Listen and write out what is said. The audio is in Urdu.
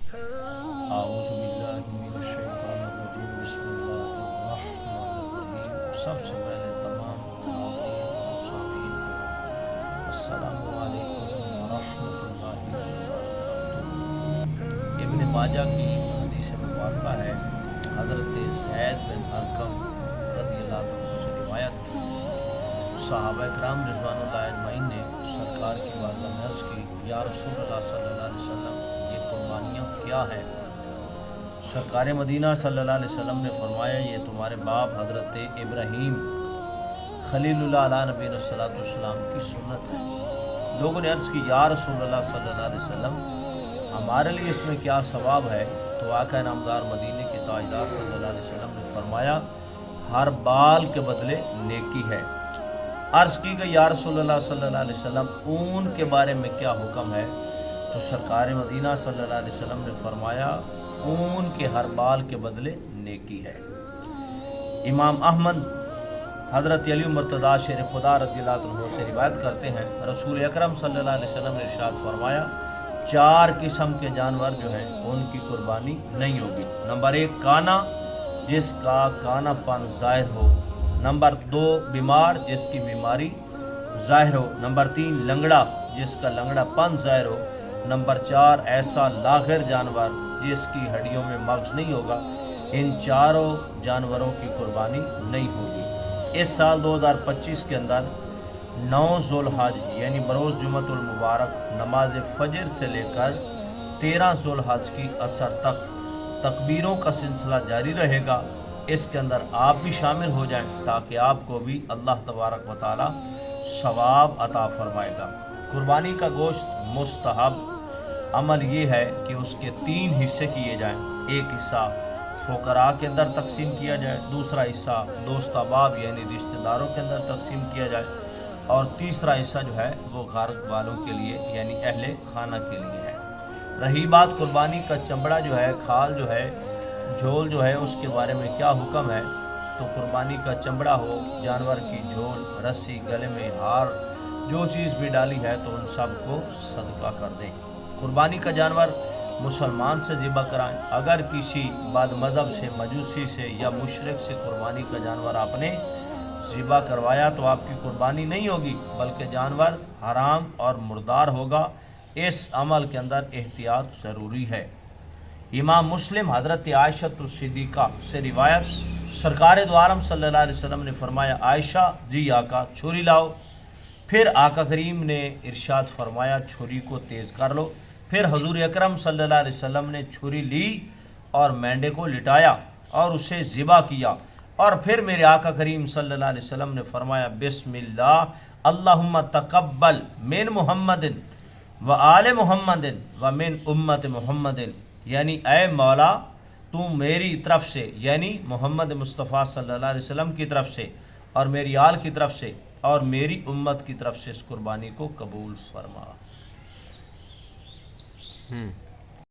اعوذ باللہ من الشیطان الرجیم بسم اللہ الرحمن الرحیم سب سے پہلے تمام ناظرین اور سامعین کو السلام علیکم ورحمۃ اللہ وبرکاتہ۔ ابن ماجہ کی حدیث مبارکہ ہے، حضرت زید بن ارقم رضی اللہ عنہ سے روایت، صحابہ کرام رضوان اللہ اجمعین نے سرکار کی بارگاہ میں عرض کی، یا رسول اللہ صلی اللہ علیہ وسلم یہ قربانیاں کیا ہیں؟ سرکار مدینہ صلی اللہ علیہ وسلم نے فرمایا، یہ تمہارے باپ حضرت ابراہیم خلیل اللہ علیہ نبی صلاۃ والسلام کی سنت ہے۔ لوگوں نے عرض کی، یا رسول اللہ صلی اللہ علیہ وسلم ہمارے لیے اس میں کیا ثواب ہے؟ تو آقا نامدار مدینے کے تاجدار صلی اللہ علیہ وسلم نے فرمایا، ہر بال کے بدلے نیکی ہے۔ عرض کی گئی، یا رسول اللہ صلی اللہ علیہ وسلم اون کے بارے میں کیا حکم ہے؟ تو سرکار مدینہ صلی اللہ علیہ وسلم نے فرمایا، اون کے ہر بال کے بدلے نیکی ہے۔ امام احمد حضرت علی مرتضیٰ شیر خدا رضی اللہ عنہ سے روایت کرتے ہیں، رسول اکرم صلی اللہ علیہ وسلم نے ارشاد فرمایا، 4 قسم کے جانور جو ہیں ان کی قربانی نہیں ہوگی۔ نمبر 1 کانا، جس کا کانا پن ظاہر ہو۔ نمبر 2 بیمار، جس کی بیماری ظاہر ہو۔ نمبر 3 لنگڑا، جس کا لنگڑا پن ظاہر ہو۔ نمبر 4 ایسا لاغر جانور جس کی ہڈیوں میں مغز نہیں ہوگا۔ ان 4 جانوروں کی قربانی نہیں ہوگی۔ اس سال 2025 کے اندر 9 ذوالحج یعنی بروز جمعۃ المبارک نماز فجر سے لے کر 13 ذوالحج کی عصر تک تکبیروں کا سلسلہ جاری رہے گا۔ اس کے اندر آپ بھی شامل ہو جائیں تاکہ آپ کو بھی اللہ تبارک و تعالی ثواب عطا فرمائے گا۔ قربانی کا گوشت مستحب عمل یہ ہے کہ اس کے 3 حصے کیے جائیں۔ ایک حصہ فقراء کے اندر تقسیم کیا جائے، دوسرا حصہ دوست احباب یعنی رشتہ داروں کے اندر تقسیم کیا جائے، اور تیسرا حصہ جو ہے وہ گھر والوں کے لیے یعنی اہل خانہ کے لیے ہے۔ رہی بات قربانی کا چمڑا جو ہے، کھال جو ہے، جھول جو ہے، اس کے بارے میں کیا حکم ہے؟ تو قربانی کا چمڑا ہو، جانور کی جھول، رسی، گلے میں ہار، جو چیز بھی ڈالی ہے تو ان سب کو صدقہ کر دیں۔ قربانی کا جانور مسلمان سے ذبح کرائیں۔ اگر کسی بد مذہب سے، مجوسی سے یا مشرک سے قربانی کا جانور آپ نے ذبح کروایا تو آپ کی قربانی نہیں ہوگی، بلکہ جانور حرام اور مردار ہوگا۔ اس عمل کے اندر احتیاط ضروری ہے۔ امام مسلم حضرت عائشہ الصدیقہ سے روایت، سرکار دو عالم صلی اللہ علیہ وسلم نے فرمایا، عائشہ جی آقا چھری لاؤ۔ پھر آقا کریم نے ارشاد فرمایا، چھری کو تیز کر لو۔ پھر حضور اکرم صلی اللہ علیہ وسلم نے چھری لی اور مینڈے کو لٹایا اور اسے ذبح کیا، اور پھر میرے آقا کریم صلی اللہ علیہ وسلم نے فرمایا، بسم اللہ اللہم تقبل من محمد و آل محمد و من امت محمد، یعنی اے مولا تو میری طرف سے یعنی محمد مصطفیٰ صلی اللہ علیہ وسلم کی طرف سے اور میری آل کی طرف سے اور میری امت کی طرف سے اس قربانی کو قبول فرما۔